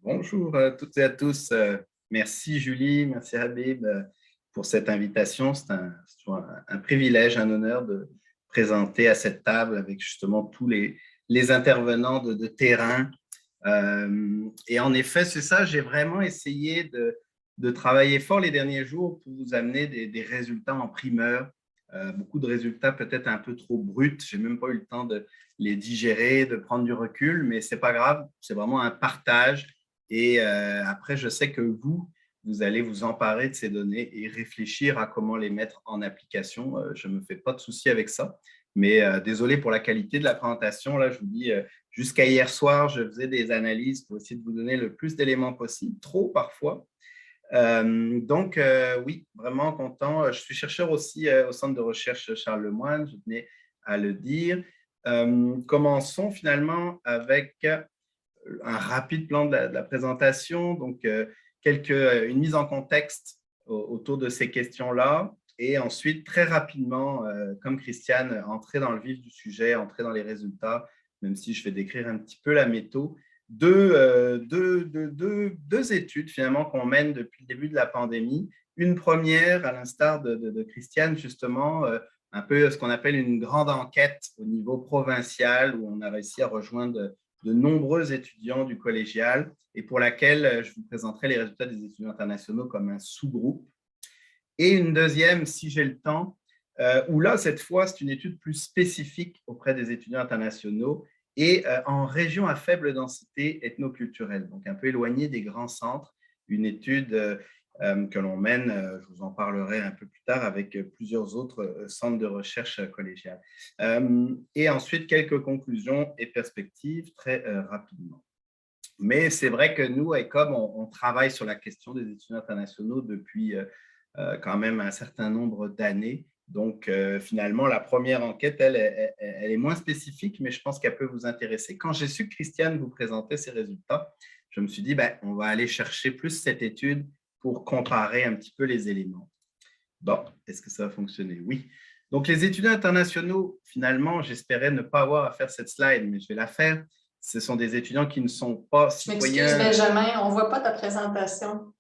Bonjour à toutes et à tous. Merci Julie, merci Habib pour cette invitation. C'est toujours un privilège, un honneur de présenter à cette table avec justement tous les intervenants de terrain. Et en effet, c'est ça, j'ai vraiment essayé de travailler fort les derniers jours pour vous amener des résultats en primeur. Beaucoup de résultats peut-être un peu trop bruts. Je n'ai même pas eu le temps de les digérer, de prendre du recul, mais ce n'est pas grave. C'est vraiment un partage. Et après, je sais que vous allez vous emparer de ces données et réfléchir à comment les mettre en application. Je ne me fais pas de soucis avec ça. Mais désolé pour la qualité de la présentation. Là, je vous dis, jusqu'à hier soir, je faisais des analyses pour essayer de vous donner le plus d'éléments possible, trop parfois. Oui, vraiment content. Je suis chercheur aussi au centre de recherche Charles Lemoine, je tenais à le dire. Commençons finalement avec un rapide plan de la présentation, donc une mise en contexte autour de ces questions-là, et ensuite, très rapidement, comme Christiane, entrer dans le vif du sujet, entrer dans les résultats, même si je vais décrire un petit peu la méthode. Deux études finalement qu'on mène depuis le début de la pandémie. Une première, à l'instar de Christiane, justement, un peu ce qu'on appelle une grande enquête au niveau provincial, où on a réussi à rejoindre de nombreux étudiants du collégial et pour laquelle je vous présenterai les résultats des étudiants internationaux comme un sous-groupe. Et une deuxième, si j'ai le temps, où là, cette fois, c'est une étude plus spécifique auprès des étudiants internationaux et en région à faible densité ethnoculturelle, donc un peu éloignée des grands centres, une étude que l'on mène, je vous en parlerai un peu plus tard, avec plusieurs autres centres de recherche collégiales. Et ensuite, quelques conclusions et perspectives très rapidement. Mais c'est vrai que nous, à ECOM, on travaille sur la question des étudiants internationaux depuis quand même un certain nombre d'années. Donc, finalement, la première enquête, elle est moins spécifique, mais je pense qu'elle peut vous intéresser. Quand j'ai su que Christiane vous présentait ses résultats, je me suis dit, on va aller chercher plus cette étude pour comparer un petit peu les éléments. Bon, est-ce que ça va fonctionner? Oui. Donc, les étudiants internationaux, finalement, j'espérais ne pas avoir à faire cette slide, mais je vais la faire. Ce sont des étudiants qui ne sont pas citoyens. Je m'excuse, Benjamin, on ne voit pas ta présentation.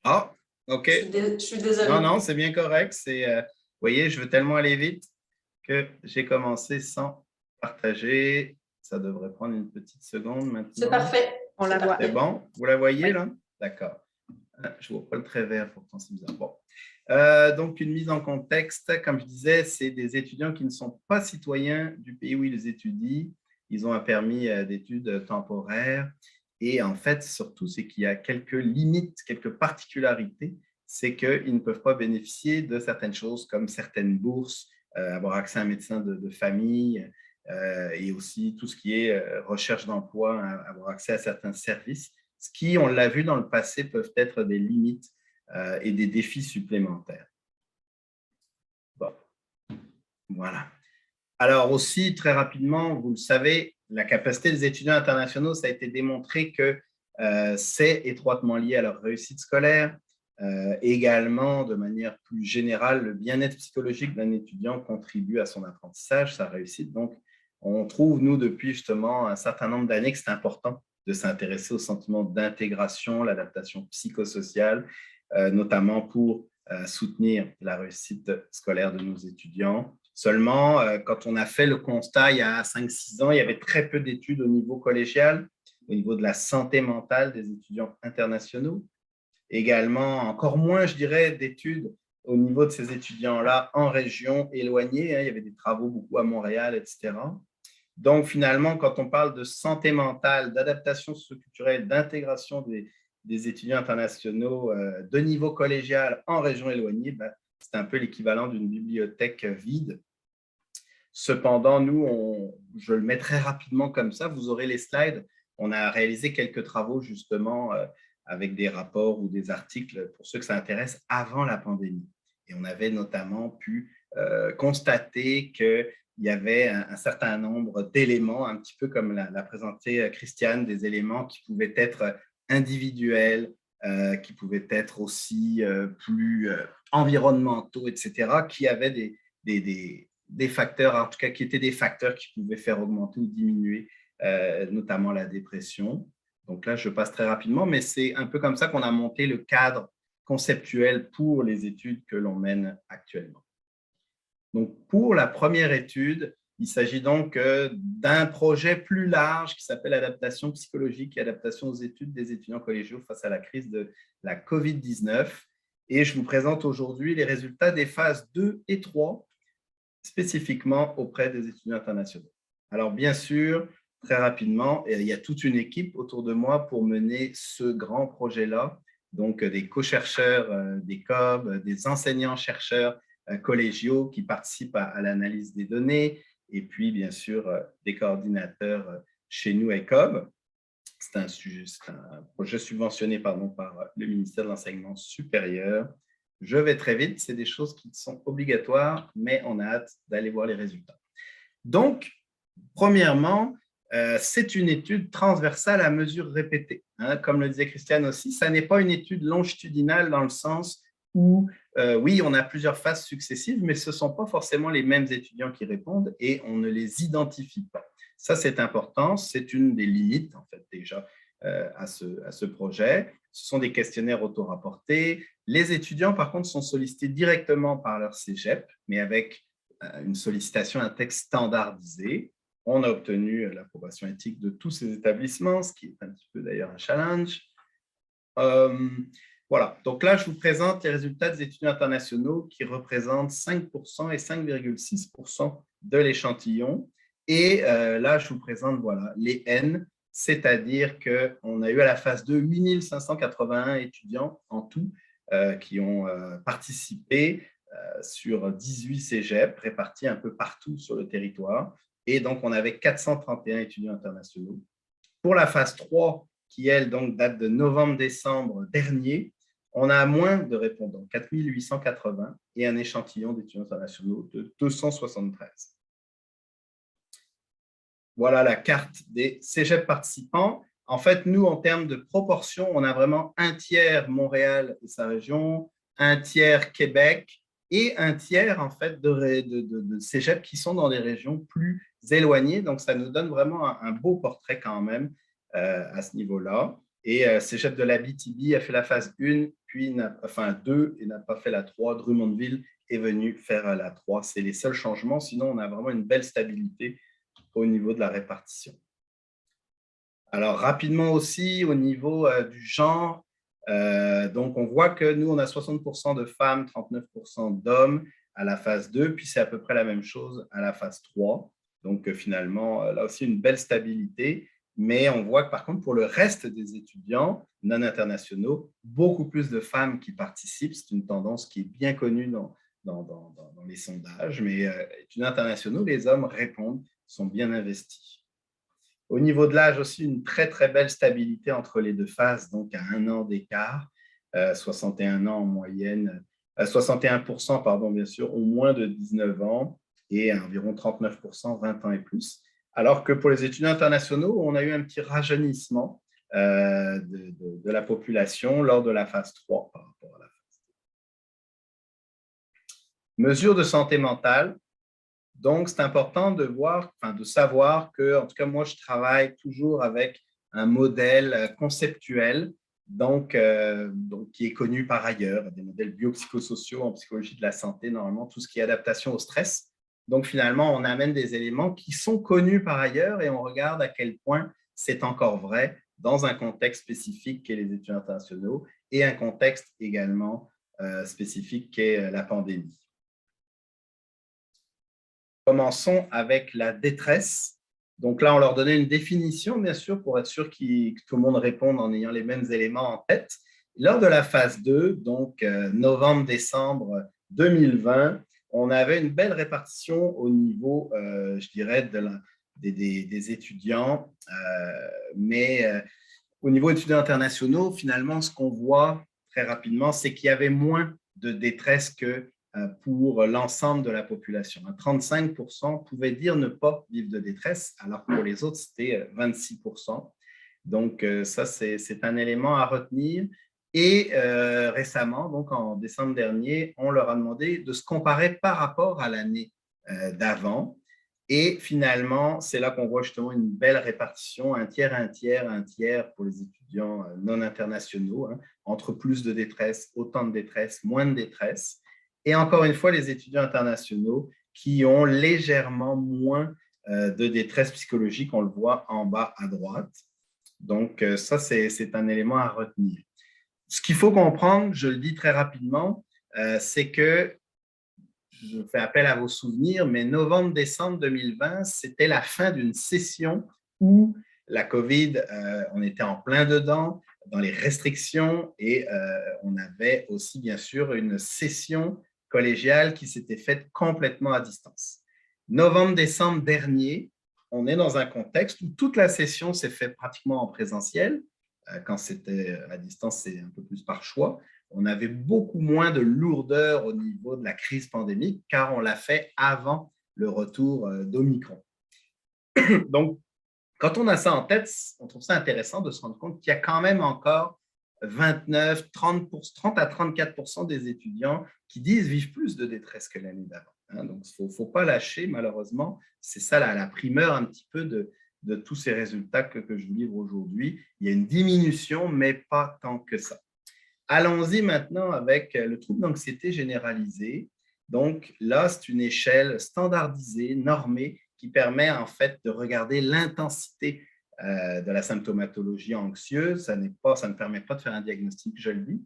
Ah, OK. Je suis désolée. Non, c'est bien correct. Vous voyez, je veux tellement aller vite que j'ai commencé sans partager. Ça devrait prendre une petite seconde maintenant. C'est parfait. On la voit. C'est bon? Vous la voyez là? D'accord. Je ne vois pas le trait vert, pourtant c'est bizarre. Bon. Donc, une mise en contexte, comme je disais, c'est des étudiants qui ne sont pas citoyens du pays où ils étudient. Ils ont un permis d'études temporaire. Et en fait, surtout, c'est qu'il y a quelques limites, quelques particularités. C'est qu'ils ne peuvent pas bénéficier de certaines choses comme certaines bourses, avoir accès à un médecin de famille et aussi tout ce qui est recherche d'emploi, avoir accès à certains services, ce qui, on l'a vu dans le passé, peuvent être des limites et des défis supplémentaires. Bon, voilà. Alors aussi, très rapidement, vous le savez, la capacité des étudiants internationaux, ça a été démontré que c'est étroitement lié à leur réussite scolaire. Également, de manière plus générale, le bien-être psychologique d'un étudiant contribue à son apprentissage, sa réussite. Donc, on trouve, nous, depuis justement un certain nombre d'années, que c'est important de s'intéresser au sentiment d'intégration, l'adaptation psychosociale, notamment pour soutenir la réussite scolaire de nos étudiants. Seulement, quand on a fait le constat il y a 5-6 ans, il y avait très peu d'études au niveau collégial, au niveau de la santé mentale des étudiants internationaux. Également, encore moins, je dirais, d'études au niveau de ces étudiants-là en région éloignée. Il y avait des travaux beaucoup à Montréal, etc. Donc, finalement, quand on parle de santé mentale, d'adaptation socioculturelle, d'intégration des étudiants internationaux de niveau collégial en région éloignée, c'est un peu l'équivalent d'une bibliothèque vide. Cependant, nous, je le mets très rapidement comme ça, vous aurez les slides. On a réalisé quelques travaux justement avec des rapports ou des articles pour ceux que ça intéresse avant la pandémie. Et on avait notamment pu constater qu'il y avait un certain nombre d'éléments, un petit peu comme l'a présenté Christiane, des éléments qui pouvaient être individuels, qui pouvaient être aussi plus environnementaux, etc., qui avaient des facteurs, en tout cas qui étaient des facteurs qui pouvaient faire augmenter ou diminuer notamment la dépression. Donc là, je passe très rapidement, mais c'est un peu comme ça qu'on a monté le cadre conceptuel pour les études que l'on mène actuellement. Donc, pour la première étude, il s'agit donc d'un projet plus large qui s'appelle adaptation psychologique et adaptation aux études des étudiants collégiaux face à la crise de la COVID-19. Et je vous présente aujourd'hui les résultats des phases 2 et 3, spécifiquement auprès des étudiants internationaux. Alors, bien sûr, très rapidement, il y a toute une équipe autour de moi pour mener ce grand projet-là. Donc, des co-chercheurs, des COB, des enseignants-chercheurs collégiaux qui participent à l'analyse des données, et puis, bien sûr, des coordinateurs chez nous à COB. C'est un projet subventionné par le ministère de l'Enseignement supérieur. Je vais très vite, c'est des choses qui sont obligatoires, mais on a hâte d'aller voir les résultats. Donc, premièrement, c'est une étude transversale à mesure répétée. Hein, comme le disait Christiane aussi, ça n'est pas une étude longitudinale dans le sens où, oui, on a plusieurs phases successives, mais ce ne sont pas forcément les mêmes étudiants qui répondent et on ne les identifie pas. Ça, c'est important. C'est une des limites, en fait, déjà, à ce projet. Ce sont des questionnaires auto-rapportés. Les étudiants, par contre, sont sollicités directement par leur cégep, mais avec une sollicitation, un texte standardisé. On a obtenu l'approbation éthique de tous ces établissements, ce qui est un petit peu d'ailleurs un challenge. Voilà, donc là, je vous présente les résultats des étudiants internationaux qui représentent 5% et 5,6% de l'échantillon. Et là, je vous présente voilà, les N, c'est-à-dire qu'on a eu à la phase 2 8581 étudiants en tout qui ont participé sur 18 cégeps répartis un peu partout sur le territoire. Et donc, on avait 431 étudiants internationaux. Pour la phase 3, qui, elle, donc, date de novembre-décembre dernier, on a moins de répondants, 4880, et un échantillon d'étudiants internationaux de 273. Voilà la carte des cégeps participants. En fait, nous, en termes de proportion, on a vraiment un tiers Montréal et sa région, un tiers Québec et un tiers, en fait, de cégeps qui sont dans des régions plus éloignées. Donc, ça nous donne vraiment un beau portrait quand même à ce niveau-là. Et cégep de l'Abitibi a fait la phase 1, puis enfin 2 et n'a pas fait la 3. Drummondville est venu faire la 3. C'est les seuls changements. Sinon, on a vraiment une belle stabilité au niveau de la répartition. Alors, rapidement aussi, au niveau du genre, donc on voit que nous, on a 60% de femmes, 39% d'hommes à la phase 2, puis c'est à peu près la même chose à la phase 3. Donc, finalement, là aussi, une belle stabilité. Mais on voit que, par contre, pour le reste des étudiants non internationaux, beaucoup plus de femmes qui participent. C'est une tendance qui est bien connue dans les sondages. Mais étudiants internationaux, les hommes répondent, sont bien investis. Au niveau de l'âge aussi, une très, très belle stabilité entre les deux phases, donc à 1 an d'écart, 61 ans en moyenne, 61%, pardon, bien sûr, ont moins de 19 ans et environ 39%, 20 ans et plus. Alors que pour les étudiants internationaux, on a eu un petit rajeunissement de la population lors de la phase 3 par rapport à la phase 2. Mesures de santé mentale. Donc, c'est important de savoir que, en tout cas, moi, je travaille toujours avec un modèle conceptuel, donc qui est connu par ailleurs, des modèles biopsychosociaux en psychologie de la santé, normalement, tout ce qui est adaptation au stress. Donc, finalement, on amène des éléments qui sont connus par ailleurs et on regarde à quel point c'est encore vrai dans un contexte spécifique qu'est les étudiants internationaux et un contexte également spécifique qu'est la pandémie. Commençons avec la détresse. Donc là, on leur donnait une définition, bien sûr, pour être sûr que tout le monde réponde en ayant les mêmes éléments en tête. Lors de la phase 2, donc novembre-décembre 2020, on avait une belle répartition au niveau, je dirais, des étudiants. Mais au niveau étudiants internationaux, finalement, ce qu'on voit très rapidement, c'est qu'il y avait moins de détresse que pour l'ensemble de la population. 35% pouvaient dire ne pas vivre de détresse, alors que pour les autres, c'était 26%. Donc, ça, c'est un élément à retenir. Et récemment, donc en décembre dernier, on leur a demandé de se comparer par rapport à l'année d'avant. Et finalement, c'est là qu'on voit justement une belle répartition, un tiers, un tiers, un tiers pour les étudiants non internationaux, hein, entre plus de détresse, autant de détresse, moins de détresse. Et encore une fois, les étudiants internationaux qui ont légèrement moins de détresse psychologique, on le voit en bas à droite. Donc, ça, c'est un élément à retenir. Ce qu'il faut comprendre, je le dis très rapidement, c'est que je fais appel à vos souvenirs, mais novembre-décembre 2020, c'était la fin d'une session où la COVID, on était en plein dedans, dans les restrictions, et on avait aussi, bien sûr, une session collégiale qui s'était faite complètement à distance. Novembre-décembre dernier, on est dans un contexte où toute la session s'est faite pratiquement en présentiel. Quand c'était à distance, c'est un peu plus par choix. On avait beaucoup moins de lourdeur au niveau de la crise pandémique car on l'a fait avant le retour d'Omicron. Donc, quand on a ça en tête, on trouve ça intéressant de se rendre compte qu'il y a quand même encore 29, 30 à 34% des étudiants qui disent vivre plus de détresse que l'année d'avant. Donc, il ne faut pas lâcher, malheureusement. C'est ça la primeur un petit peu de tous ces résultats que je vous livre aujourd'hui. Il y a une diminution, mais pas tant que ça. Allons-y maintenant avec le trouble d'anxiété généralisée. Donc là, c'est une échelle standardisée, normée, qui permet en fait de regarder l'intensité de la symptomatologie anxieuse. Ça ne permet pas de faire un diagnostic, je le dis.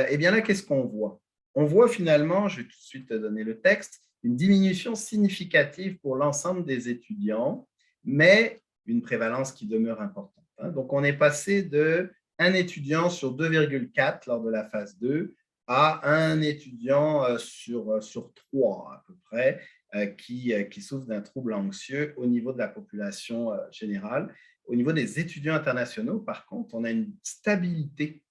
Eh bien là, qu'est-ce qu'on voit? On voit finalement, je vais tout de suite te donner le texte, une diminution significative pour l'ensemble des étudiants, mais une prévalence qui demeure importante. Donc, on est passé de un étudiant sur 2,4 lors de la phase 2 à un étudiant sur 3 à peu près qui souffre d'un trouble anxieux au niveau de la population générale. Au niveau des étudiants internationaux, par contre, on a une stabilité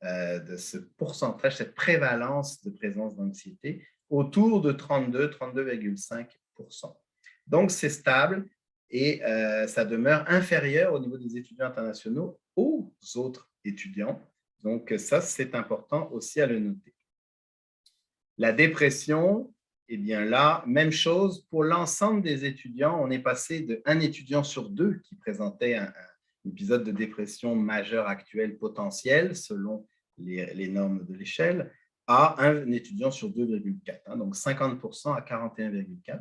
de ce pourcentage, cette prévalence de présence d'anxiété autour de 32,5%. Donc, c'est stable et ça demeure inférieur au niveau des étudiants internationaux aux autres étudiants. Donc, ça, c'est important aussi à le noter. La dépression, eh bien là, même chose pour l'ensemble des étudiants. On est passé d'un étudiant sur 2 qui présentait un épisode de dépression majeure actuelle potentielle selon les normes de l'échelle à un étudiant sur 2,4, donc 50% à 41,4.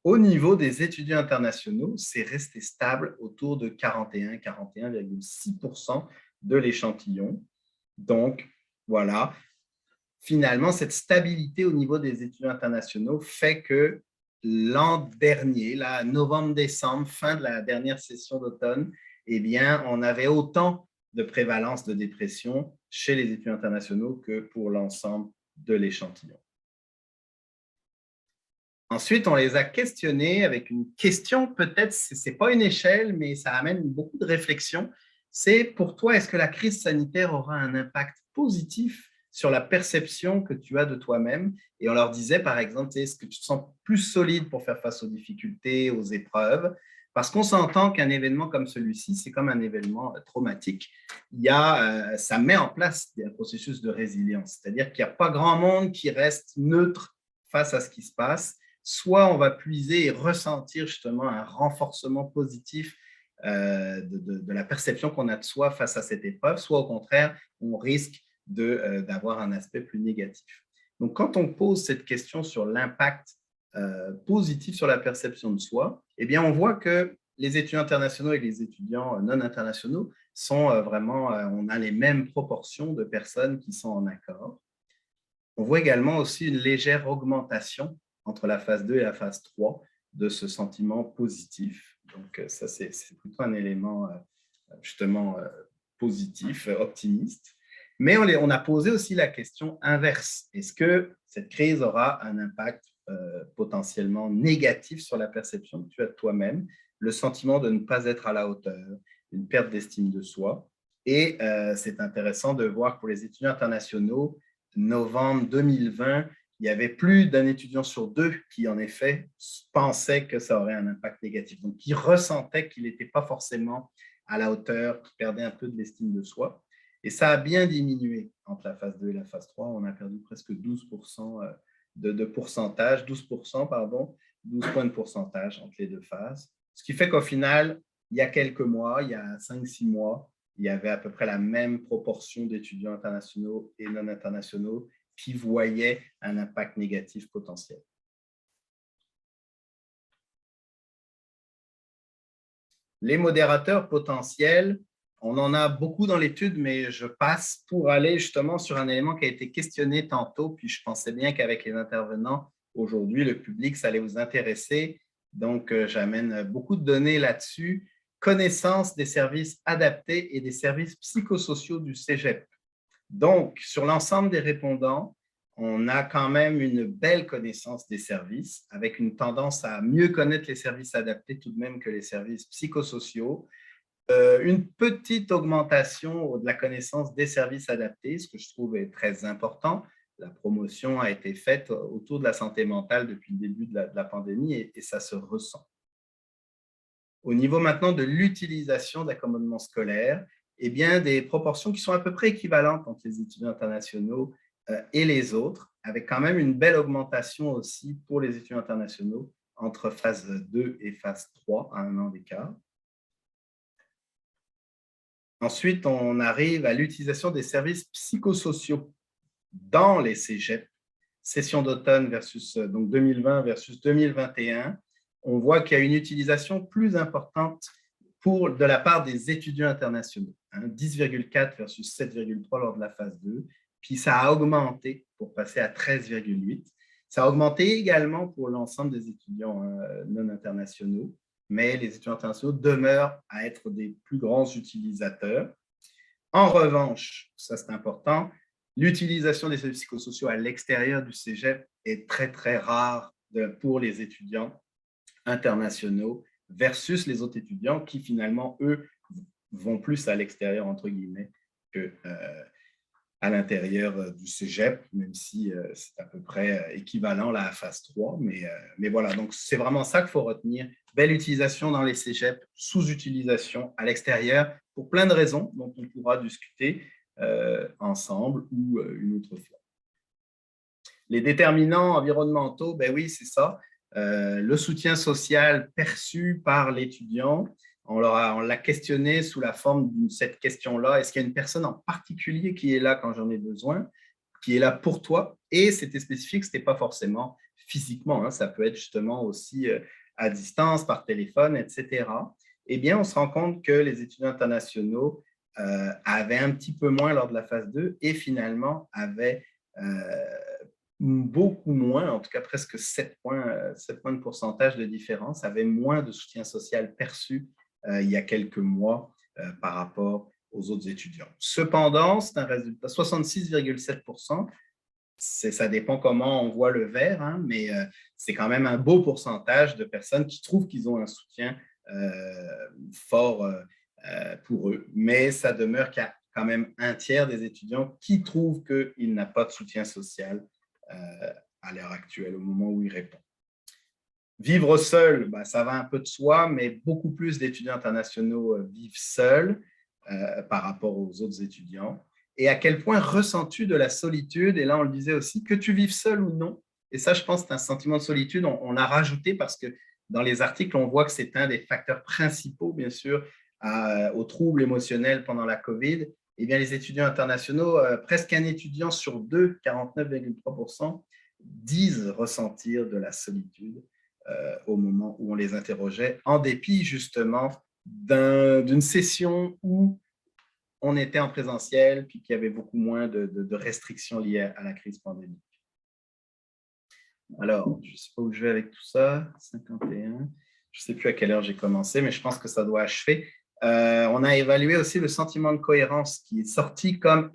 Au niveau des étudiants internationaux, c'est resté stable autour de 41,6% de l'échantillon. Donc, voilà. Finalement, cette stabilité au niveau des étudiants internationaux fait que l'an dernier, là, novembre-décembre, fin de la dernière session d'automne, eh bien, on avait autant de prévalence de dépression chez les étudiants internationaux que pour l'ensemble de l'échantillon. Ensuite, on les a questionnés avec une question, peut-être, ce n'est pas une échelle, mais ça amène beaucoup de réflexion. C'est pour toi, est-ce que la crise sanitaire aura un impact positif sur la perception que tu as de toi-même? Et on leur disait, par exemple, est-ce que tu te sens plus solide pour faire face aux difficultés, aux épreuves? Parce qu'on s'entend qu'un événement comme celui-ci, c'est comme un événement traumatique. Ça met en place un processus de résilience, c'est-à-dire qu'il n'y a pas grand monde qui reste neutre face à ce qui se passe. Soit on va puiser et ressentir justement un renforcement positif de la perception qu'on a de soi face à cette épreuve, soit au contraire, on risque d'avoir un aspect plus négatif. Donc, quand on pose cette question sur l'impact positif sur la perception de soi, eh bien, on voit que les étudiants internationaux et les étudiants non internationaux sont vraiment, on a les mêmes proportions de personnes qui sont en accord. On voit également aussi une légère augmentation entre la phase 2 et la phase 3 de ce sentiment positif. Donc, ça, c'est plutôt un élément justement positif, optimiste. Mais on a posé aussi la question inverse. Est-ce que cette crise aura un impact potentiellement négatif sur la perception que tu as de toi-même, le sentiment de ne pas être à la hauteur, une perte d'estime de soi? Et c'est intéressant de voir que pour les étudiants internationaux, novembre 2020, il y avait plus d'un étudiant sur 2 qui, en effet, pensait que ça aurait un impact négatif. Donc, qui ressentait qu'il n'était pas forcément à la hauteur, qui perdait un peu de l'estime de soi. Et ça a bien diminué entre la phase 2 et la phase 3. On a perdu presque 12% de pourcentage, 12% pardon, 12 points de pourcentage entre les deux phases. Ce qui fait qu'au final, il y a quelques mois, il y a 5-6 mois, il y avait à peu près la même proportion d'étudiants internationaux et non internationaux qui voyaient un impact négatif potentiel. Les modérateurs potentiels, on en a beaucoup dans l'étude, mais je passe pour aller justement sur un élément qui a été questionné tantôt, puis je pensais bien qu'avec les intervenants aujourd'hui, le public, ça allait vous intéresser. Donc, j'amène beaucoup de données là-dessus. Connaissance des services adaptés et des services psychosociaux du cégep. Donc, sur l'ensemble des répondants, on a quand même une belle connaissance des services, avec une tendance à mieux connaître les services adaptés tout de même que les services psychosociaux. Une petite augmentation de la connaissance des services adaptés, ce que je trouve est très important. La promotion a été faite autour de la santé mentale depuis le début de la pandémie et ça se ressent. Au niveau maintenant de l'utilisation d'accommodements scolaires, eh bien, des proportions qui sont à peu près équivalentes entre les étudiants internationaux et les autres, avec quand même une belle augmentation aussi pour les étudiants internationaux entre phase 2 et phase 3 à 1 an d'écart. Ensuite, on arrive à l'utilisation des services psychosociaux dans les cégeps, session d'automne versus donc 2020 versus 2021. On voit qu'il y a une utilisation plus importante de la part des étudiants internationaux, 10,4 versus 7,3 lors de la phase 2, puis ça a augmenté pour passer à 13,8. Ça a augmenté également pour l'ensemble des étudiants non internationaux, mais les étudiants internationaux demeurent à être des plus grands utilisateurs. En revanche, ça c'est important, l'utilisation des services psychosociaux à l'extérieur du cégep est très, très rare pour les étudiants internationaux versus les autres étudiants qui, finalement, eux, vont plus à l'extérieur, entre guillemets, qu'à l'intérieur du cégep, même si c'est à peu près équivalent là, à phase 3. Mais voilà, donc c'est vraiment ça qu'il faut retenir. Belle utilisation dans les cégeps, sous-utilisation à l'extérieur, pour plein de raisons dont on pourra discuter ensemble ou une autre fois. Les déterminants environnementaux, ben oui, c'est ça. Le soutien social perçu par l'étudiant, on l'a questionné sous la forme de cette question-là. Est-ce qu'il y a une personne en particulier qui est là quand j'en ai besoin, qui est là pour toi? Et c'était spécifique, ce n'était pas forcément physiquement, ça peut être justement aussi à distance, par téléphone, etc. Eh bien, on se rend compte que les étudiants internationaux avaient un petit peu moins lors de la phase 2 et finalement avaient beaucoup moins, en tout cas presque 7 points de pourcentage de différence, avaient moins de soutien social perçu il y a quelques mois par rapport aux autres étudiants. Cependant, c'est un résultat 66,7%. Ça dépend comment on voit le verre, mais c'est quand même un beau pourcentage de personnes qui trouvent qu'ils ont un soutien fort pour eux. Mais ça demeure qu'il y a quand même un tiers des étudiants qui trouvent qu'il n'a pas de soutien social à l'heure actuelle, au moment où il répond. Vivre seul, ça va un peu de soi, mais beaucoup plus d'étudiants internationaux vivent seuls par rapport aux autres étudiants. Et à quel point ressens-tu de la solitude? Et là, on le disait aussi, que tu vives seul ou non. Et ça, je pense, c'est un sentiment de solitude. On a rajouté parce que dans les articles, on voit que c'est un des facteurs principaux, bien sûr, aux troubles émotionnels pendant la COVID. Eh bien, les étudiants internationaux, presque un étudiant sur deux, 49,3%, disent ressentir de la solitude au moment où on les interrogeait, en dépit justement d'une session où on était en présentiel, puis qu'il y avait beaucoup moins de restrictions liées à la crise pandémique. Alors, je ne sais pas où je vais avec tout ça, 51. Je ne sais plus à quelle heure j'ai commencé, mais je pense que ça doit achever. On a évalué aussi le sentiment de cohérence qui est sorti comme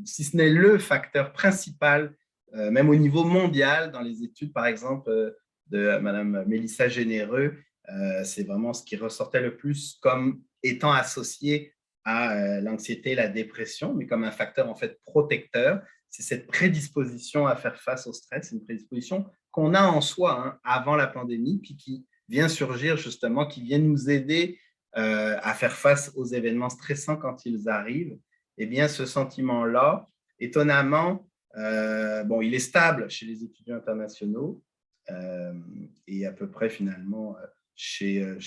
si ce n'est le facteur principal, même au niveau mondial, dans les études, par exemple, de Mme Mélissa Généreux. C'est vraiment ce qui ressortait le plus comme étant associé à l'anxiété et la dépression, mais comme un facteur en fait protecteur. C'est cette prédisposition à faire face au stress, une prédisposition qu'on a en soi avant la pandémie, puis qui vient surgir justement, qui vient nous aider à faire face aux événements stressants quand ils arrivent. Eh bien, ce sentiment-là, étonnamment, il est stable chez les étudiants internationaux, et à peu près finalement chez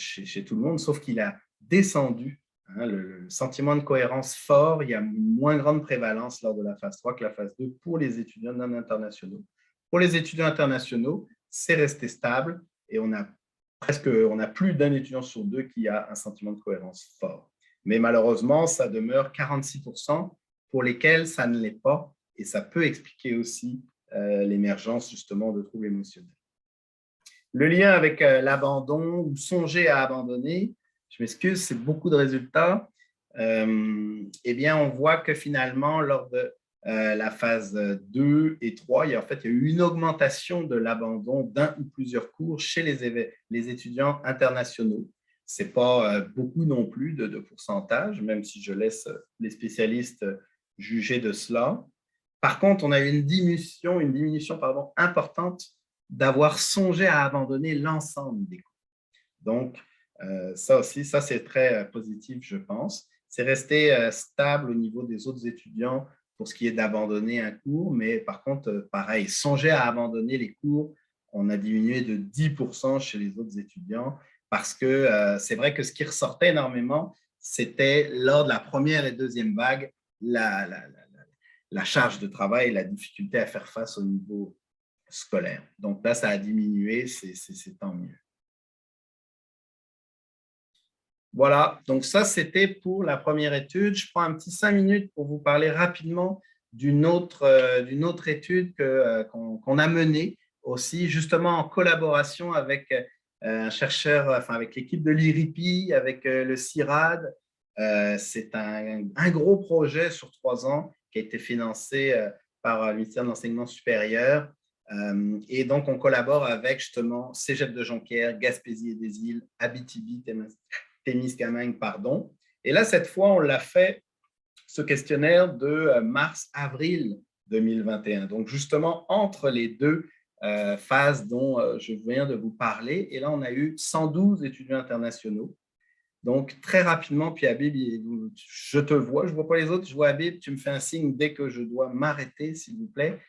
tout le monde, sauf qu'il a descendu. Hein, le sentiment de cohérence fort, il y a une moins grande prévalence lors de la phase 3 que la phase 2 pour les étudiants non internationaux. Pour les étudiants internationaux, c'est resté stable et on a plus d'un étudiant sur deux qui a un sentiment de cohérence fort. Mais malheureusement, ça demeure 46% pour lesquels ça ne l'est pas et ça peut expliquer aussi l'émergence justement de troubles émotionnels. Le lien avec l'abandon ou songer à abandonner, je m'excuse, c'est beaucoup de résultats. Eh bien, on voit que finalement, lors de la phase 2 et 3, il y a eu une augmentation de l'abandon d'un ou plusieurs cours chez les étudiants internationaux. Ce n'est pas beaucoup non plus de pourcentage, même si je laisse les spécialistes juger de cela. Par contre, on a eu une diminution importante d'avoir songé à abandonner l'ensemble des cours. Donc, ça aussi, ça c'est très positif, je pense. C'est resté stable au niveau des autres étudiants pour ce qui est d'abandonner un cours, mais par contre, pareil, songer à abandonner les cours, on a diminué de 10% chez les autres étudiants parce que c'est vrai que ce qui ressortait énormément, c'était lors de la première et deuxième vague, la charge de travail et la difficulté à faire face au niveau scolaire. Donc là, ça a diminué, c'est tant mieux. Voilà, donc ça, c'était pour la première étude. Je prends un petit 5 minutes pour vous parler rapidement d'une autre étude qu'on a menée aussi, justement en collaboration avec un chercheur, avec l'équipe de l'IRIPI, avec le CIRAD. C'est un gros projet sur 3 ans qui a été financé par le ministère de l'Enseignement supérieur. Et donc, on collabore avec justement Cégep de Jonquière, Gaspésie et des Îles, Abitibi, Témiscamingue, pardon. Et là, cette fois, on l'a fait, ce questionnaire de mars-avril 2021. Donc, justement, entre les deux phases dont je viens de vous parler. Et là, on a eu 112 étudiants internationaux. Donc, très rapidement, puis Habib, je te vois, je ne vois pas les autres, je vois Habib, tu me fais un signe dès que je dois m'arrêter, s'il vous plaît.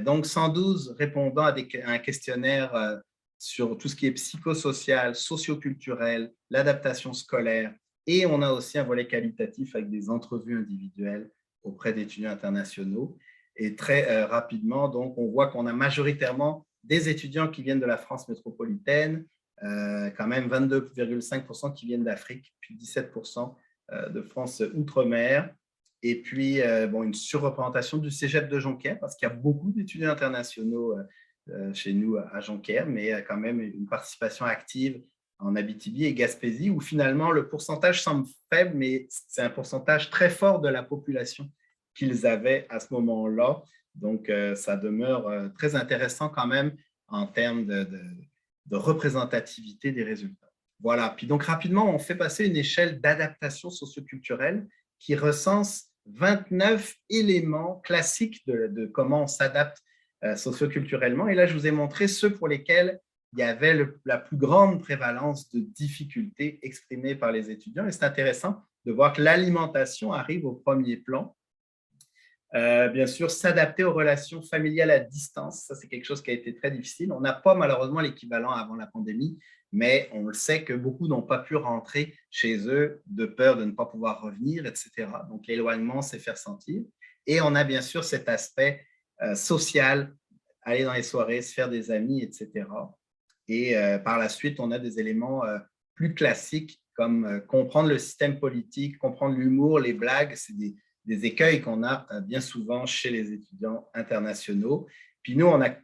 Donc, 112 répondants à un questionnaire sur tout ce qui est psychosocial, socioculturel, l'adaptation scolaire, et on a aussi un volet qualitatif avec des entrevues individuelles auprès d'étudiants internationaux. Et très rapidement, donc, on voit qu'on a majoritairement des étudiants qui viennent de la France métropolitaine, quand même 22,5% qui viennent d'Afrique, puis 17% de France outre-mer. Et puis, une surreprésentation du Cégep de Jonquière, parce qu'il y a beaucoup d'étudiants internationaux chez nous à Jonquière, mais quand même une participation active en Abitibi et Gaspésie, où finalement le pourcentage semble faible, mais c'est un pourcentage très fort de la population qu'ils avaient à ce moment-là. Donc, ça demeure très intéressant quand même en termes de représentativité des résultats. Voilà. Puis donc, rapidement, on fait passer une échelle d'adaptation socioculturelle qui recense 29 éléments classiques de comment on s'adapte socioculturellement. Et là, je vous ai montré ceux pour lesquels il y avait la plus grande prévalence de difficultés exprimées par les étudiants. Et c'est intéressant de voir que l'alimentation arrive au premier plan. Bien sûr, s'adapter aux relations familiales à distance, ça c'est quelque chose qui a été très difficile. On n'a pas malheureusement l'équivalent avant la pandémie, mais on le sait que beaucoup n'ont pas pu rentrer chez eux de peur de ne pas pouvoir revenir, etc. Donc l'éloignement s'est fait ressentir. Et on a bien sûr cet aspect social, aller dans les soirées, se faire des amis, etc. Et par la suite, on a des éléments plus classiques comme comprendre le système politique, comprendre l'humour, les blagues, c'est des écueils qu'on a bien souvent chez les étudiants internationaux. Puis nous, on a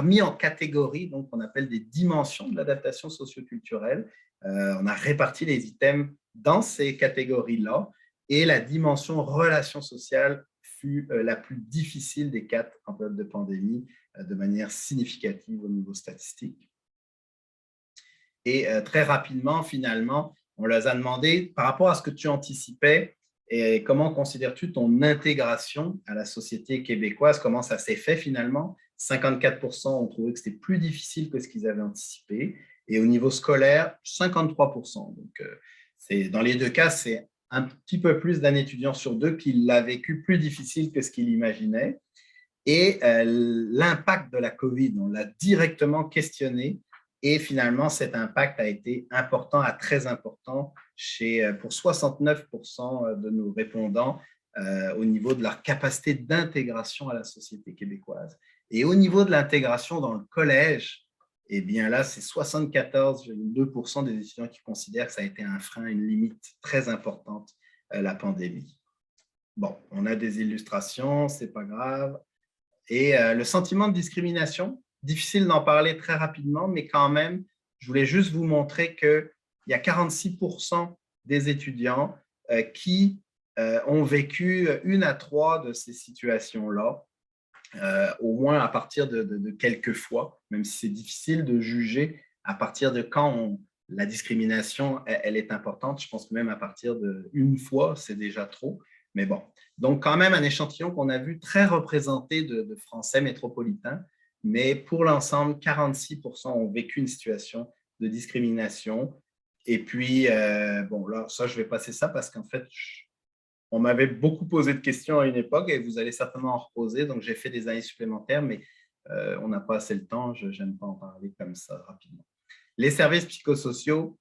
mis en catégories, donc on appelle des dimensions de l'adaptation socioculturelle. On a réparti les items dans ces catégories-là et la dimension relation sociale fut la plus difficile des 4 en période de pandémie de manière significative au niveau statistique. Et très rapidement, finalement, on leur a demandé par rapport à ce que tu anticipais, et comment considères-tu ton intégration à la société québécoise? Comment ça s'est fait finalement? 54% ont trouvé que c'était plus difficile que ce qu'ils avaient anticipé. Et au niveau scolaire, 53%. Donc, dans les deux cas, c'est un petit peu plus d'un étudiant sur deux qui l'a vécu plus difficile que ce qu'il imaginait. et l'impact de la COVID. On l'a directement questionné et finalement, cet impact a été important à très important pour 69% de nos répondants au niveau de leur capacité d'intégration à la société québécoise. Et au niveau de l'intégration dans le collège, eh bien là, c'est 74,2% des étudiants qui considèrent que ça a été un frein, une limite très importante, la pandémie. Bon, on a des illustrations, c'est pas grave. Et le sentiment de discrimination, difficile d'en parler très rapidement, mais quand même, je voulais juste vous montrer qu'il y a 46% des étudiants qui ont vécu 1 à 3 de ces situations-là, au moins à partir de quelques fois, même si c'est difficile de juger à partir de quand la discrimination elle est importante. Je pense que même à partir d'1 fois, c'est déjà trop. Mais bon, donc quand même un échantillon qu'on a vu très représenté de Français métropolitains, mais pour l'ensemble, 46% ont vécu une situation de discrimination. Et puis, bon, là, ça, je vais passer ça parce qu'en fait, on m'avait beaucoup posé de questions à une époque et vous allez certainement en reposer. Donc, j'ai fait des années supplémentaires, mais on n'a pas assez le temps. Je n'aime pas en parler comme ça rapidement. Les services psychosociaux,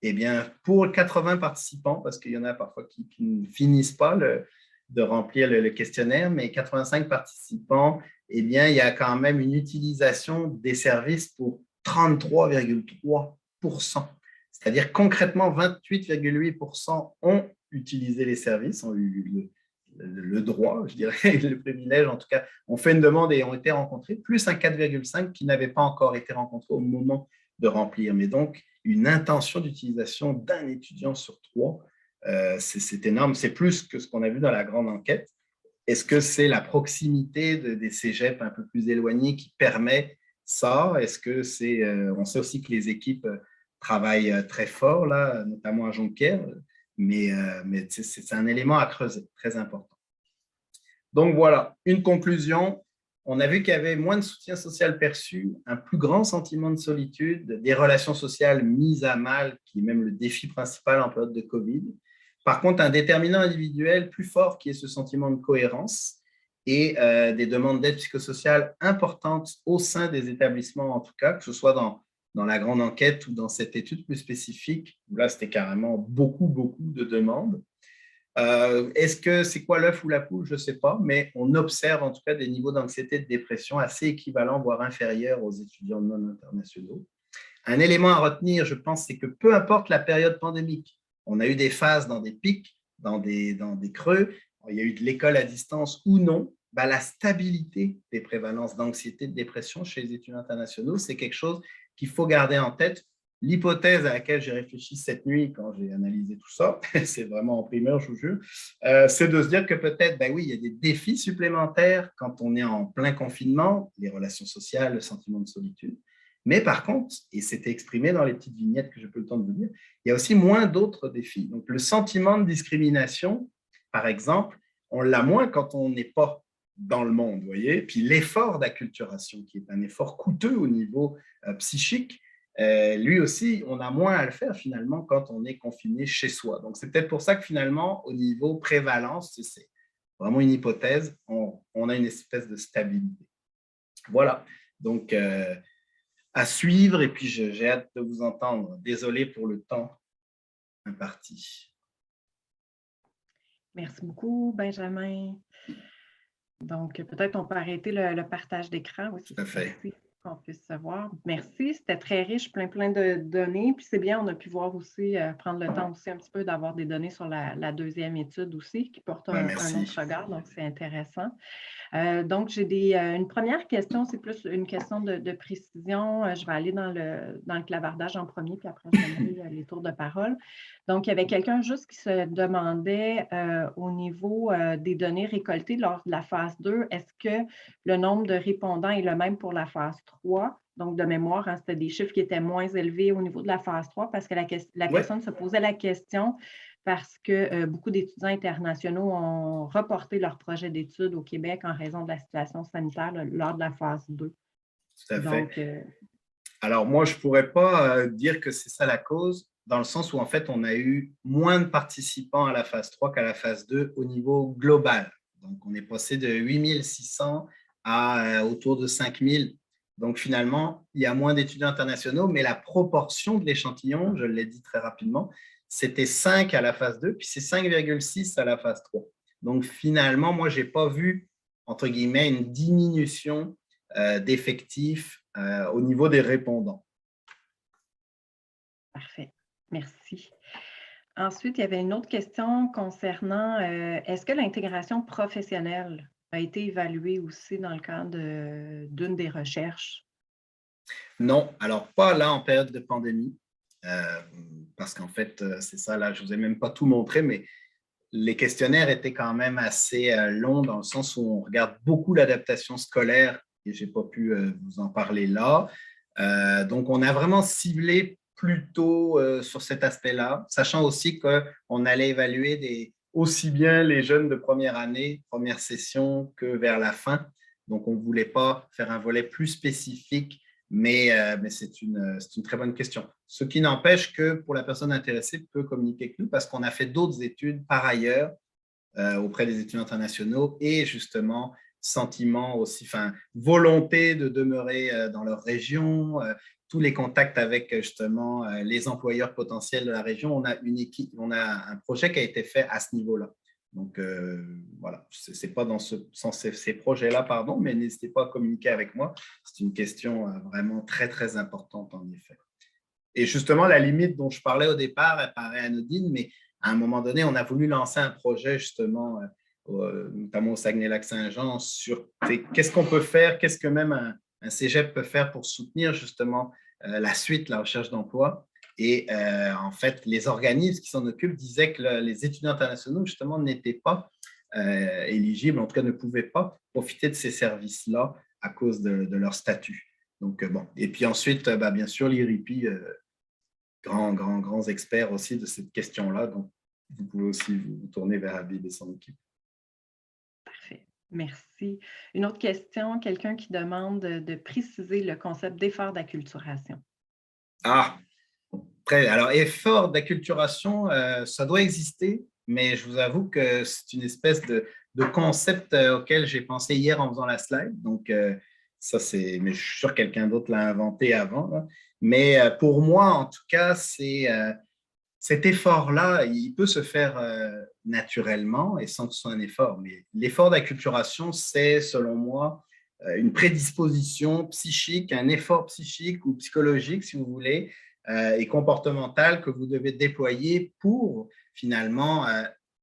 eh bien, pour 80 participants, parce qu'il y en a parfois qui ne finissent pas de remplir le questionnaire, mais 85 participants, eh bien, il y a quand même une utilisation des services pour 33,3%. C'est-à-dire concrètement, 28,8% ont utilisé les services, ont eu le droit, je dirais, le privilège, en tout cas, ont fait une demande et ont été rencontrés, plus un 4,5 qui n'avaient pas encore été rencontrés au moment de remplir. Mais donc, une intention d'utilisation d'un étudiant sur 3, c'est énorme. C'est plus que ce qu'on a vu dans la grande enquête. Est-ce que c'est la proximité des cégeps un peu plus éloignés qui permet ça? Est-ce que c'est… on sait aussi que les équipes travaillent très fort, là, notamment à Jonquière, mais c'est un élément à creuser, très important. Donc voilà, une conclusion. On a vu qu'il y avait moins de soutien social perçu, un plus grand sentiment de solitude, des relations sociales mises à mal, qui est même le défi principal en période de COVID. Par contre, un déterminant individuel plus fort qui est ce sentiment de cohérence et des demandes d'aide psychosociale importantes au sein des établissements, en tout cas, que ce soit dans la grande enquête ou dans cette étude plus spécifique, où là, c'était carrément beaucoup de demandes. Est-ce que c'est quoi l'œuf ou la poule? Je ne sais pas, mais on observe en tout cas des niveaux d'anxiété et de dépression assez équivalents, voire inférieurs aux étudiants non internationaux. Un élément à retenir, je pense, c'est que peu importe la période pandémique, on a eu des phases dans des pics, dans des creux, il y a eu de l'école à distance ou non, la stabilité des prévalences d'anxiété et de dépression chez les étudiants internationaux, c'est quelque chose qu'il faut garder en tête. L'hypothèse à laquelle j'ai réfléchi cette nuit quand j'ai analysé tout ça, c'est vraiment en primeur, je vous jure, c'est de se dire que peut-être, oui, il y a des défis supplémentaires quand on est en plein confinement, les relations sociales, le sentiment de solitude. Mais par contre, et c'était exprimé dans les petites vignettes que j'ai peu le temps de vous dire, il y a aussi moins d'autres défis. Donc, le sentiment de discrimination, par exemple, on l'a moins quand on n'est pas dans le monde, vous voyez. Puis l'effort d'acculturation, qui est un effort coûteux au niveau psychique, lui aussi, on a moins à le faire finalement quand on est confiné chez soi. Donc, c'est peut-être pour ça que finalement, au niveau prévalence, c'est vraiment une hypothèse, on a une espèce de stabilité. Voilà, donc à suivre et puis j'ai hâte de vous entendre. Désolé pour le temps imparti. Merci beaucoup, Benjamin. Donc, peut-être on peut arrêter le partage d'écran aussi. Tout à fait. Qu'on puisse se voir. Merci, c'était très riche, plein de données. Puis c'est bien, on a pu voir aussi, prendre le temps aussi un petit peu d'avoir des données sur la deuxième étude aussi, qui porte un autre regard, donc c'est intéressant. Donc, j'ai une première question, c'est plus une question de précision. Je vais aller dans le clavardage en premier, puis après, je donnerai les tours de parole. Donc, il y avait quelqu'un juste qui se demandait au niveau des données récoltées lors de la phase 2, est-ce que le nombre de répondants est le même pour la phase 3? Donc, de mémoire, c'était des chiffres qui étaient moins élevés au niveau de la phase 3 parce que la personne se posait la question parce que beaucoup d'étudiants internationaux ont reporté leur projet d'études au Québec en raison de la situation sanitaire lors de la phase 2. Tout à fait. Alors, moi, je ne pourrais pas dire que c'est ça la cause, dans le sens où, en fait, on a eu moins de participants à la phase 3 qu'à la phase 2 au niveau global. Donc, on est passé de 8600 à autour de 5000. Donc, finalement, il y a moins d'étudiants internationaux, mais la proportion de l'échantillon, je l'ai dit très rapidement, c'était 5 à la phase 2, puis c'est 5,6 à la phase 3. Donc, finalement, moi, je n'ai pas vu, entre guillemets, une diminution d'effectifs au niveau des répondants. Parfait. Merci. Ensuite, il y avait une autre question concernant est-ce que l'intégration professionnelle a été évaluée aussi dans le cadre d'une des recherches? Non, alors pas là en période de pandémie, parce qu'en fait, c'est ça, là, je ne vous ai même pas tout montré, mais les questionnaires étaient quand même assez longs dans le sens où on regarde beaucoup l'adaptation scolaire et je n'ai pas pu vous en parler là. Donc, on a vraiment ciblé plutôt sur cet aspect-là, sachant aussi qu'on allait évaluer aussi bien les jeunes de première année, première session, que vers la fin. Donc, on ne voulait pas faire un volet plus spécifique, mais c'est une très bonne question. Ce qui n'empêche que pour la personne intéressée peut communiquer avec nous parce qu'on a fait d'autres études par ailleurs auprès des étudiants internationaux et justement sentiment aussi, volonté de demeurer dans leur région, tous les contacts avec justement les employeurs potentiels de la région. On a une équipe, on a un projet qui a été fait à ce niveau-là. Donc voilà, c'est pas dans ces projets-là, pardon, mais n'hésitez pas à communiquer avec moi. C'est une question vraiment très, très importante en effet. Et justement, la limite dont je parlais au départ, elle paraît anodine, mais à un moment donné, on a voulu lancer un projet justement, notamment au Saguenay-Lac-Saint-Jean, sur qu'est-ce qu'on peut faire, qu'est-ce que même un cégep peut faire pour soutenir justement la suite, la recherche d'emploi. Et en fait, les organismes qui s'en occupent disaient que les étudiants internationaux, justement, n'étaient pas éligibles, en tout cas ne pouvaient pas profiter de ces services-là à cause de leur statut. Donc, bon. Et puis ensuite, bien sûr, l'IRIPI, grands experts aussi de cette question-là. Donc, vous pouvez aussi vous tourner vers Habib et son équipe. Parfait. Merci. Une autre question, quelqu'un qui demande de préciser le concept d'effort d'acculturation. Ah, très. Alors, effort d'acculturation, ça doit exister, mais je vous avoue que c'est une espèce de concept auquel j'ai pensé hier en faisant la slide. Donc, ça, mais je suis sûr que quelqu'un d'autre l'a inventé avant. Là. Mais pour moi, en tout cas, cet effort-là, il peut se faire naturellement et sans que ce soit un effort. Mais l'effort d'acculturation, c'est, selon moi, une prédisposition psychique, un effort psychique ou psychologique, si vous voulez, et comportemental que vous devez déployer pour, finalement,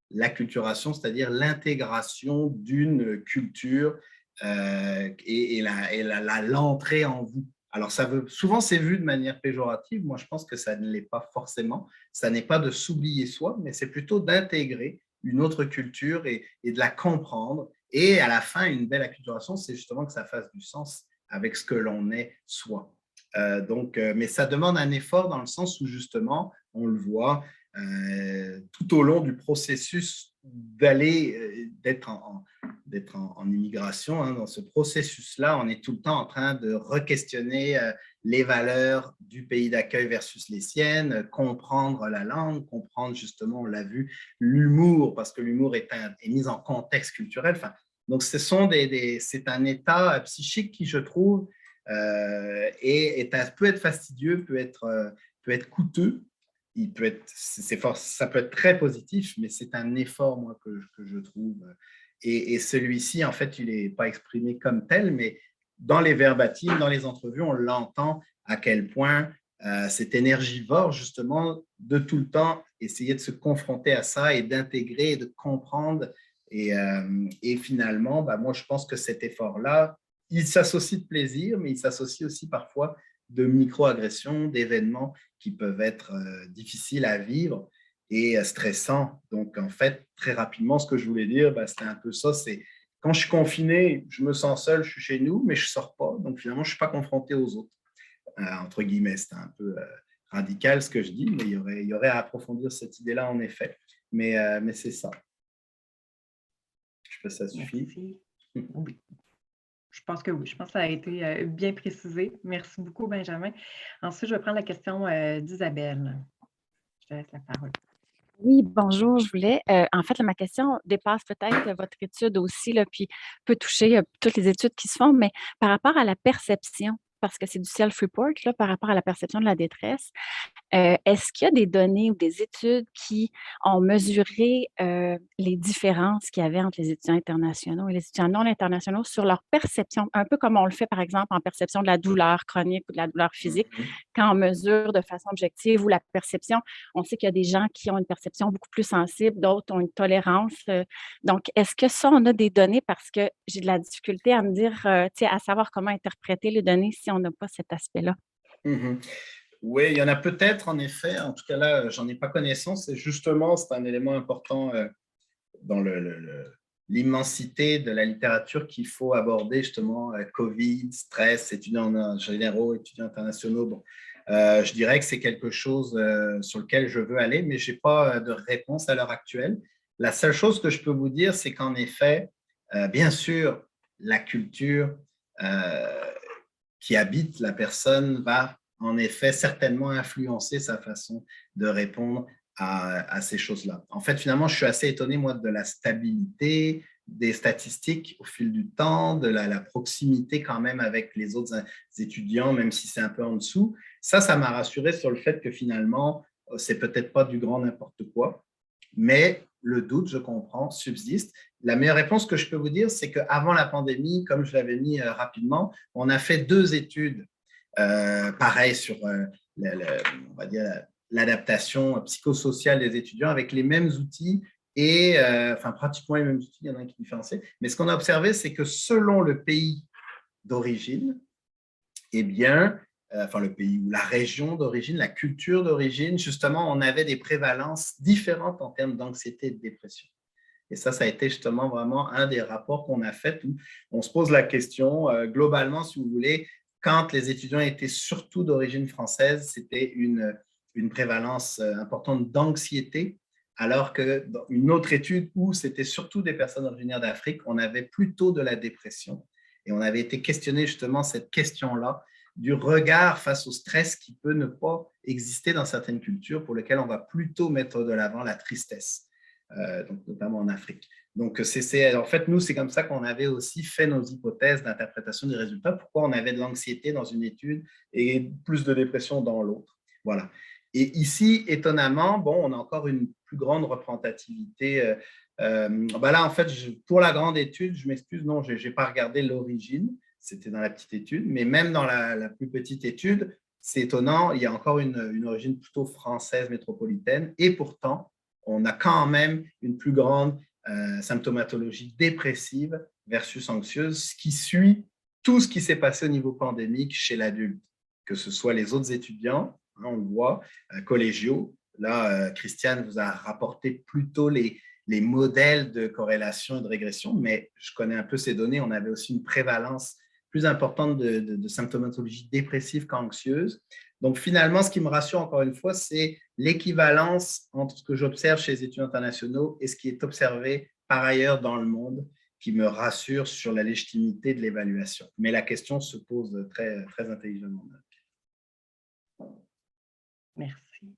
l'acculturation, c'est-à-dire l'intégration d'une culture et l'entrée en vous. Alors, souvent, c'est vu de manière péjorative. Moi, je pense que ça ne l'est pas forcément. Ça n'est pas de s'oublier soi, mais c'est plutôt d'intégrer une autre culture et de la comprendre. Et à la fin, une belle acculturation, c'est justement que ça fasse du sens avec ce que l'on est soi. Mais ça demande un effort dans le sens où, justement, on le voit tout au long du processus d'être en immigration. Hein, dans ce processus-là, on est tout le temps en train de re-questionner les valeurs du pays d'accueil versus les siennes, comprendre la langue, comprendre justement, on l'a vu, l'humour, parce que l'humour est mis en contexte culturel. Donc, c'est un état psychique qui, je trouve, peut être fastidieux, peut être coûteux. Ça peut être très positif, mais c'est un effort, moi, que je trouve. Et celui-ci, en fait, il n'est pas exprimé comme tel, mais dans les verbatims, dans les entrevues, on l'entend à quel point c'est énergivore, justement, de tout le temps essayer de se confronter à ça et d'intégrer et de comprendre. Et finalement, moi, je pense que cet effort-là, il s'associe de plaisir, mais il s'associe aussi parfois de micro-agressions, d'événements qui peuvent être difficiles à vivre et stressants. Donc, en fait, très rapidement, ce que je voulais dire, c'était un peu ça, c'est quand je suis confiné, je me sens seul, je suis chez nous, mais je ne sors pas. Donc, finalement, je ne suis pas confronté aux autres, entre guillemets. C'est un peu radical ce que je dis, mais il y aurait à approfondir cette idée-là, en effet. Mais c'est ça. Je sais pas si ça suffit. Merci. Oui. Je pense que oui. Je pense que ça a été bien précisé. Merci beaucoup, Benjamin. Ensuite, je vais prendre la question d'Isabelle. Je te laisse la parole. Oui, bonjour. Je voulais, en fait, là, ma question dépasse peut-être votre étude aussi, là, puis peut toucher toutes les études qui se font, mais par rapport à la perception, parce que c'est du self-report, là, par rapport à la perception de la détresse, est-ce qu'il y a des données ou des études qui ont mesuré, les différences qu'il y avait entre les étudiants internationaux et les étudiants non internationaux sur leur perception? Un peu comme on le fait, par exemple, en perception de la douleur chronique ou de la douleur physique, Mhm. quand on mesure de façon objective ou la perception. On sait qu'il y a des gens qui ont une perception beaucoup plus sensible, d'autres ont une tolérance. Donc, est-ce que ça, on a des données? Parce que j'ai de la difficulté à me dire, tu sais, à savoir comment interpréter les données si on n'a pas cet aspect-là. Mhm. Oui, il y en a peut-être en effet. En tout cas, là, j'en ai pas connaissance. Et justement, c'est un élément important dans l'immensité de la littérature qu'il faut aborder, justement, Covid, stress, étudiants généraux, étudiants internationaux. Bon, je dirais que c'est quelque chose sur lequel je veux aller, mais je n'ai pas de réponse à l'heure actuelle. La seule chose que je peux vous dire, c'est qu'en effet, bien sûr, la culture qui habite la personne va en effet certainement influencer sa façon de répondre à ces choses-là. En fait, finalement, je suis assez étonné, moi, de la stabilité des statistiques au fil du temps, de la proximité quand même avec les autres étudiants, même si c'est un peu en dessous. Ça m'a rassuré sur le fait que finalement, c'est peut-être pas du grand n'importe quoi, mais le doute, je comprends, subsiste. La meilleure réponse que je peux vous dire, c'est qu'avant la pandémie, comme je l'avais mis rapidement, on a fait 2 études pareil sur on va dire l'adaptation psychosociale des étudiants avec les mêmes outils et enfin pratiquement les mêmes outils, il y en a un qui est différencié. Mais ce qu'on a observé, c'est que selon le pays d'origine, eh bien, enfin le pays ou la région d'origine, la culture d'origine, justement, on avait des prévalences différentes en termes d'anxiété et de dépression. Et ça a été justement vraiment un des rapports qu'on a fait où on se pose la question, globalement, si vous voulez, quand les étudiants étaient surtout d'origine française, c'était une prévalence importante d'anxiété, alors que dans une autre étude où c'était surtout des personnes originaires d'Afrique, on avait plutôt de la dépression. Et on avait été questionné justement cette question-là du regard face au stress qui peut ne pas exister dans certaines cultures pour lesquelles on va plutôt mettre de l'avant la tristesse. Donc notamment en Afrique. Donc, en fait, nous, c'est comme ça qu'on avait aussi fait nos hypothèses d'interprétation des résultats. Pourquoi on avait de l'anxiété dans une étude et plus de dépression dans l'autre. Voilà. Et ici, étonnamment, bon, on a encore une plus grande représentativité. Ben là, en fait, pour la grande étude, je m'excuse, non, je n'ai pas regardé l'origine. C'était dans la petite étude. Mais même dans la plus petite étude, c'est étonnant, il y a encore une origine plutôt française métropolitaine. Et pourtant, on a quand même une plus grande symptomatologie dépressive versus anxieuse, ce qui suit tout ce qui s'est passé au niveau pandémique chez l'adulte, que ce soit les autres étudiants, hein, on le voit, collégiaux. Là, Christiane vous a rapporté plutôt les modèles de corrélation et de régression, mais je connais un peu ces données. On avait aussi une prévalence plus importante de symptomatologie dépressive qu'anxieuse. Donc, finalement, ce qui me rassure encore une fois, c'est l'équivalence entre ce que j'observe chez les étudiants internationaux et ce qui est observé par ailleurs dans le monde, qui me rassure sur la légitimité de l'évaluation. Mais la question se pose très, très intelligemment. Merci.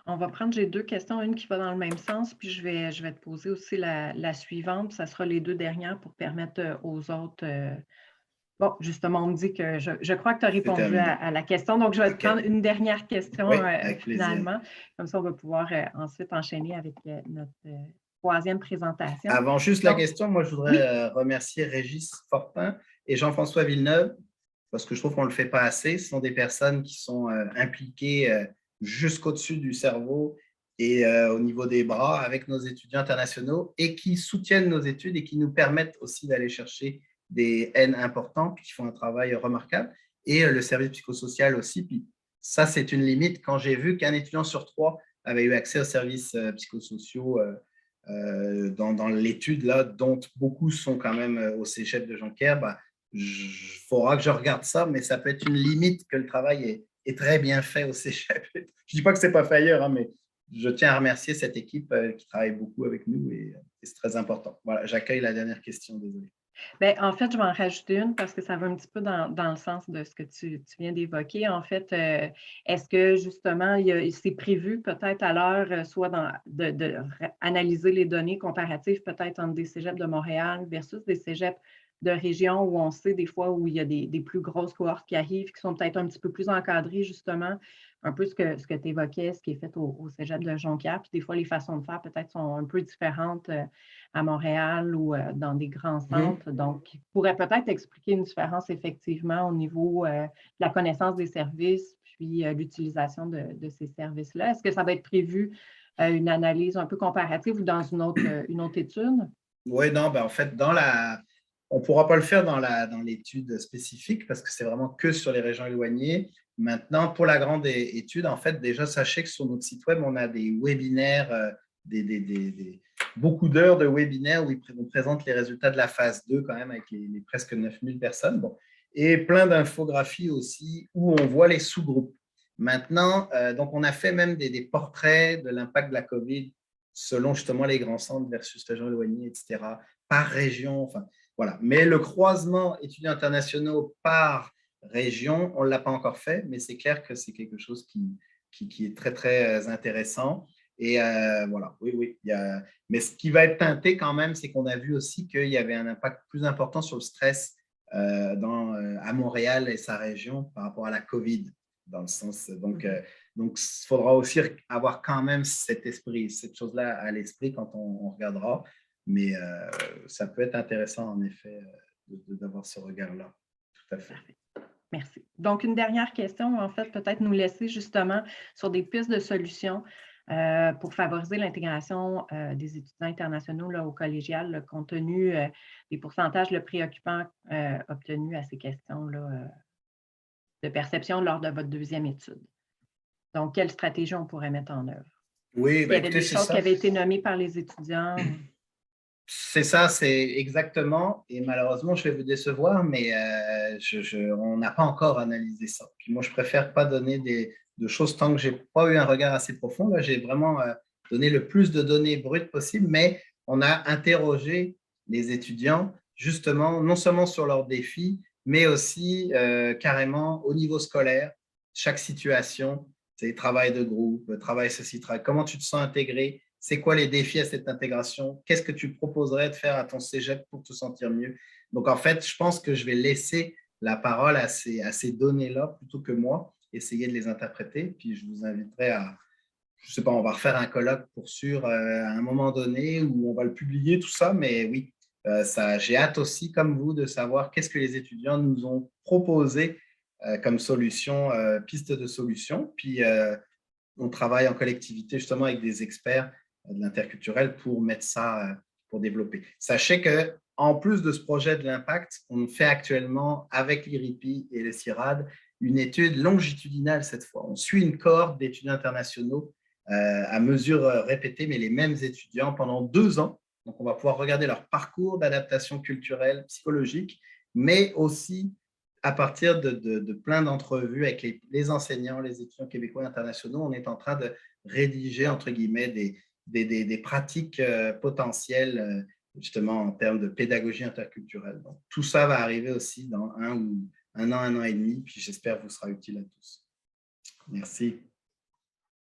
On va prendre, j'ai 2 questions, une qui va dans le même sens, puis je vais te poser aussi la suivante, puis ça sera les 2 dernières pour permettre aux autres. Bon, justement, on me dit que je crois que tu as répondu à la question, donc je vais te prendre une dernière question Oui, avec plaisir. finalement. Comme ça, on va pouvoir ensuite enchaîner avec notre troisième présentation. Avant juste la question, moi, je voudrais remercier Régis Fortin et Jean-François Villeneuve, parce que je trouve qu'on ne le fait pas assez. Ce sont des personnes qui sont impliquées jusqu'au-dessus du cerveau et au niveau des bras avec nos étudiants internationaux et qui soutiennent nos études et qui nous permettent aussi d'aller chercher des N importants, qui font un travail remarquable, et le service psychosocial aussi. Puis ça, c'est une limite. Quand j'ai vu qu'un étudiant sur 3 avait eu accès aux services psychosociaux dans l'étude, là, dont beaucoup sont quand même au cégep de Jonquière, bah, faudra que je regarde ça, mais ça peut être une limite que le travail est très bien fait au cégep. Je ne dis pas que ce n'est pas fait ailleurs, hein, mais je tiens à remercier cette équipe qui travaille beaucoup avec nous et c'est très important. Voilà, j'accueille la dernière question, désolé. Bien, en fait, je vais en rajouter une parce que ça va un petit peu dans le sens de ce que tu viens d'évoquer. En fait, est-ce que justement, c'est prévu peut-être à l'heure, soit de analyser les données comparatives peut-être entre des cégeps de Montréal versus des cégeps de région où on sait des fois où il y a des plus grosses cohortes qui arrivent, qui sont peut-être un petit peu plus encadrées, justement, un peu ce que tu évoquais, ce qui est fait au cégep de Jonquière. Puis des fois, les façons de faire peut-être sont un peu différentes à Montréal ou dans des grands centres. Donc, il pourrait peut-être expliquer une différence effectivement au niveau de la connaissance des services puis l'utilisation de ces services-là. Est-ce que ça va être prévu une analyse un peu comparative ou dans une autre étude? Oui, non, ben en fait, on ne pourra pas le faire dans l'étude spécifique parce que c'est vraiment que sur les régions éloignées. Maintenant, pour la grande étude, en fait, déjà, sachez que sur notre site web, on a des webinaires, beaucoup d'heures de webinaires où on présente les résultats de la phase 2 quand même avec les presque 9000 personnes. Bon. Et plein d'infographies aussi où on voit les sous-groupes. Maintenant, donc on a fait même des portraits de l'impact de la COVID selon justement les grands centres versus les régions éloignées, etc., par région. Enfin, voilà. Mais le croisement étudiants internationaux par région, on ne l'a pas encore fait, mais c'est clair que c'est quelque chose qui est très, très intéressant. Et voilà, oui. Mais ce qui va être teinté quand même, c'est qu'on a vu aussi qu'il y avait un impact plus important sur le stress à Montréal et sa région par rapport à la COVID, dans le sens. Donc, il faudra aussi avoir quand même cet esprit, cette chose-là à l'esprit quand on regardera. Mais ça peut être intéressant, en effet, d'avoir ce regard-là. Tout à fait. Merci. Donc, une dernière question, en fait, peut-être nous laisser justement sur des pistes de solutions pour favoriser l'intégration des étudiants internationaux là, au collégial, compte tenu des pourcentages préoccupants obtenus à ces questions-là de perception lors de votre deuxième étude. Donc, quelle stratégie on pourrait mettre en œuvre? Oui, il y avait des choses qui avaient été nommées par les étudiants. C'est ça, c'est exactement. Et malheureusement, je vais vous décevoir, mais on n'a pas encore analysé ça. Puis moi, je préfère pas donner de choses tant que j'ai pas eu un regard assez profond. Là, j'ai vraiment donné le plus de données brutes possible, mais on a interrogé les étudiants justement, non seulement sur leurs défis, mais aussi carrément au niveau scolaire, chaque situation, c'est travail de groupe, travail ceci, travail. Comment tu te sens intégré? C'est quoi les défis à cette intégration? Qu'est-ce que tu proposerais de faire à ton cégep pour te sentir mieux? Donc, en fait, je pense que je vais laisser la parole à ces données-là plutôt que moi, essayer de les interpréter. Puis, je vous inviterai je ne sais pas, on va refaire un colloque pour sûr à un moment donné où on va le publier, tout ça. Mais oui, j'ai hâte aussi, comme vous, de savoir qu'est-ce que les étudiants nous ont proposé comme solution, piste de solution. Puis, on travaille en collectivité justement avec des experts de l'interculturel pour mettre ça, pour développer. Sachez qu'en plus de ce projet de l'impact, on fait actuellement avec l'IRIPI et le CIRAD une étude longitudinale cette fois. On suit une cohorte d'étudiants internationaux à mesure répétée, mais les mêmes étudiants pendant 2 ans. Donc, on va pouvoir regarder leur parcours d'adaptation culturelle, psychologique, mais aussi à partir de plein d'entrevues avec les enseignants, les étudiants québécois et internationaux, on est en train de rédiger, entre guillemets, des pratiques potentielles, justement, en termes de pédagogie interculturelle. Donc, tout ça va arriver aussi dans un an et demi, puis j'espère que vous sera utile à tous. Merci.